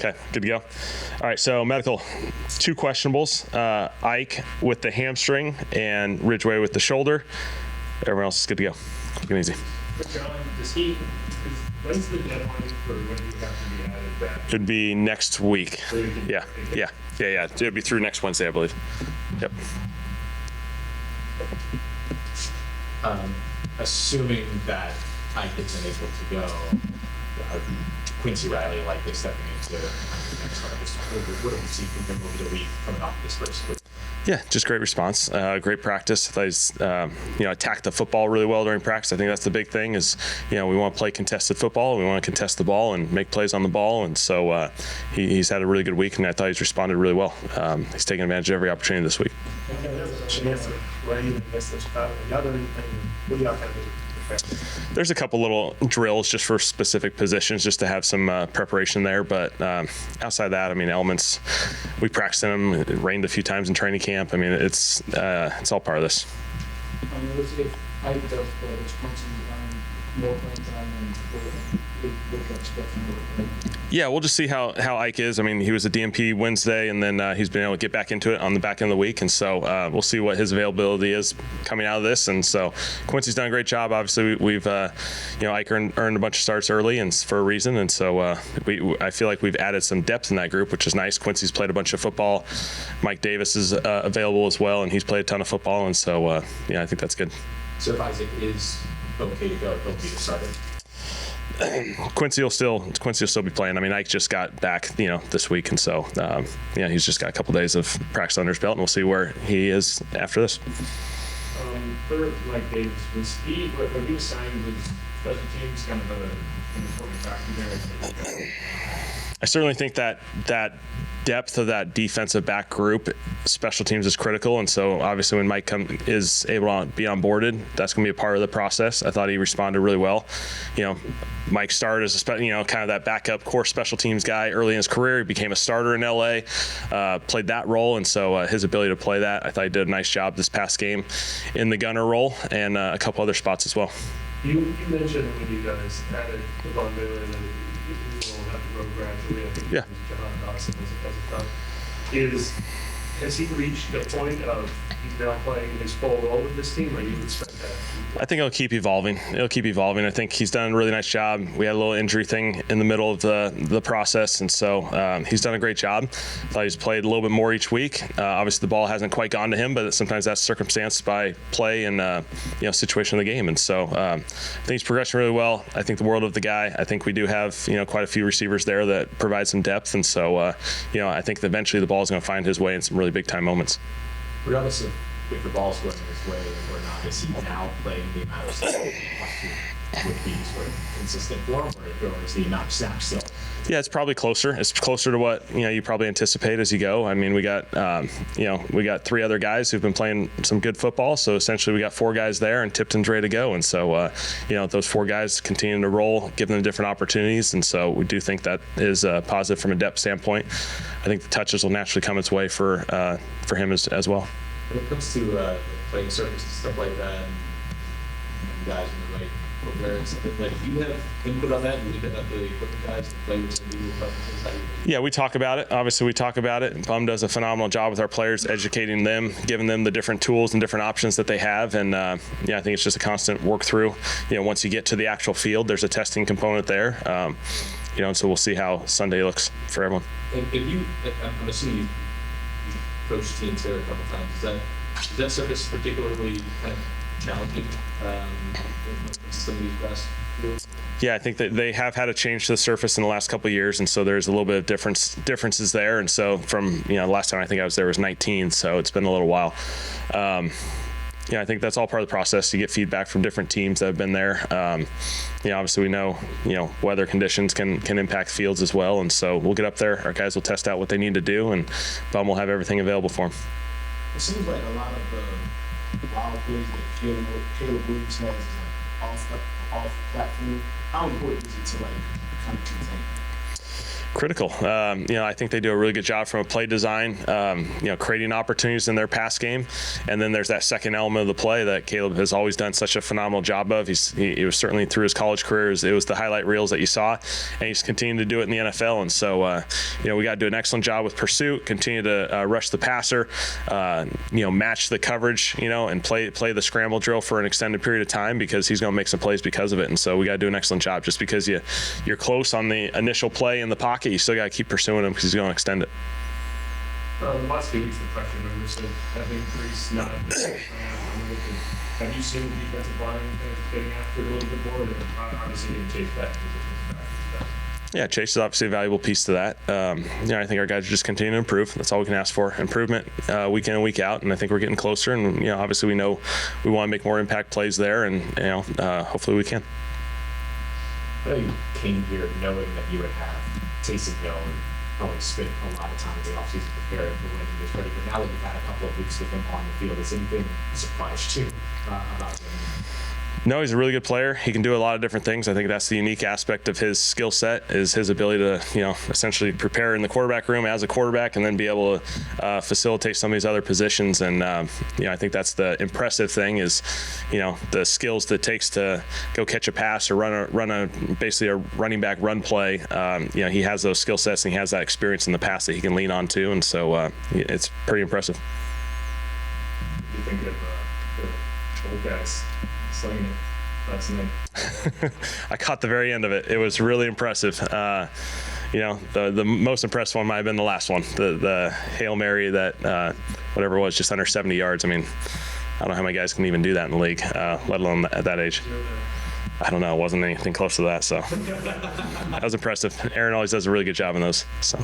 Okay, good to go. All right, so medical, 2 questionables. Ike with the hamstring and Ridgeway with the shoulder. Everyone else is good to go. Quick and easy. When's the deadline for when you have to be added back? It'd be next week. Yeah. It'd be through next Wednesday, I believe. Yep. Assuming that Ike isn't able to go, Quincy Riley likely stepping into the next harvest. What do we see from him over the week coming off this first week? Yeah, just great response, great practice. I thought he's, attacked the football really well during practice. I think that's the big thing is, we want to play contested football. We want to contest the ball and make plays on the ball. And so he's had a really good week, and I thought he's responded really well. He's taken advantage of every opportunity this week. There's a couple little drills just for specific positions, just to have some preparation there. But outside of that, elements, we practiced them. It rained a few times in training camp. It's all part of this. Yeah, we'll just see how Ike is. He was a DMP Wednesday, and then he's been able to get back into it on the back end of the week. And so we'll see what his availability is coming out of this. And so Quincy's done a great job. Obviously, we've Ike earned a bunch of starts early and for a reason. And so I feel like we've added some depth in that group, which is nice. Quincy's played a bunch of football. Mike Davis is available as well, and he's played a ton of football. And so I think that's good. So if Isaac is okay to go, he'll be the starter. Quincy will still be playing. Ike just got back, this week, and so he's just got a couple days of practice under his belt, and we'll see where he is after this. For Mike Davis, when he was signed with special teams, kind of an important factor there. I certainly think that depth of that defensive back group, special teams is critical, and so obviously when Mike is able to be onboarded, that's going to be a part of the process. I thought he responded really well. Mike started as kind of that backup core special teams guy early in his career. He became a starter in LA, played that role, and so his ability to play that, I thought he did a nice job this past game in the gunner role and a couple other spots as well. You mentioned when you guys added Von Miller and then you will have to grow gradually. I think John Dawson as a has he reached the point of he's now playing his full role with this team, or you expect that? I think it'll keep evolving. I think he's done a really nice job. We had a little injury thing in the middle of the process, and so he's done a great job. I thought he's played a little bit more each week. Obviously, the ball hasn't quite gone to him, but sometimes that's circumstanced by play and situation of the game. And so I think he's progressing really well. I think the world of the guy. I think we do have quite a few receivers there that provide some depth, and so I think that eventually the ball is going to find his way in some really big time moments. Regardless of if the ball's going his way or not, is he now playing the amount of snaps would be sort of consistent form, or is the amount of snaps still? Yeah, it's probably closer. It's closer to what you probably anticipate as you go. We got 3 other guys who've been playing some good football. So essentially, we got 4 guys there, and Tipton's ready to go. And so those 4 guys continue to roll, give them different opportunities. And so we do think that is positive from a depth standpoint. I think the touches will naturally come its way for him as well. When it comes to playing surface and stuff like that, and guys in the right footwear and stuff like that, do you have input on that? Do you have the equipment guys, the players, and do preferences? Yeah, we talk about it. Obviously, we talk about it. Bum does a phenomenal job with our players, educating them, giving them the different tools and different options that they have. And I think it's just a constant work through. Once you get to the actual field, there's a testing component there. And so we'll see how Sunday looks for everyone. And I'm assuming you've coached teams there a couple times. Is that surface particularly kind of challenging in some of these grass fields? Yeah, I think that they have had a change to the surface in the last couple of years, and so there's a little bit of differences there. And so from last time I think I was there was 19, so it's been a little while. I think that's all part of the process. You get feedback from different teams that have been there. Obviously we know weather conditions can impact fields as well, and so we'll get up there. Our guys will test out what they need to do, and Bum will have everything available for them. It seems like a lot of the wild plays that Caleb Williams has is like off platform. How important is it to kind of contain that? Critical. I think they do a really good job from a play design, creating opportunities in their pass game. And then there's that second element of the play that Caleb has always done such a phenomenal job of. He was certainly through his college career, it was the highlight reels that you saw, and he's continuing to do it in the NFL. And so, we got to do an excellent job with pursuit, continue to rush the passer, match the coverage, and play the scramble drill for an extended period of time, because he's going to make some plays because of it. And so we got to do an excellent job. Just because you're close on the initial play in the pocket, you still got to keep pursuing him because he's going to extend it. The last few weeks, the pressure numbers have increased. Have you seen the defensive line getting after it a little bit more? Obviously, you chase that position. Yeah, Chase is obviously a valuable piece to that. I think our guys are just continuing to improve. That's all we can ask for. Improvement week in and week out, and I think we're getting closer. And obviously we know we want to make more impact plays there, and hopefully we can. I know you came here knowing that you would have tasted known, probably spent a lot of time in the offseason preparing for when he was ready. But now that you've had a couple of weeks with him on the field, has anything surprised you about him? No, he's a really good player. He can do a lot of different things. I think that's the unique aspect of his skill set, is his ability to, essentially prepare in the quarterback room as a quarterback, and then be able to facilitate some of these other positions. And I think that's the impressive thing, is the skills that it takes to go catch a pass or run basically a running back run play. He has those skill sets, and he has that experience in the past that he can lean on to, and so it's pretty impressive. You think of the old guys slinging it last night? I caught the very end of it. It was really impressive. The most impressive one might have been the last one, the Hail Mary that whatever it was, just under 70 yards. I mean, I don't know how many guys can even do that in the league, let alone at that age. I don't know. It wasn't anything close to that, so that was impressive. Aaron always does a really good job in those. So.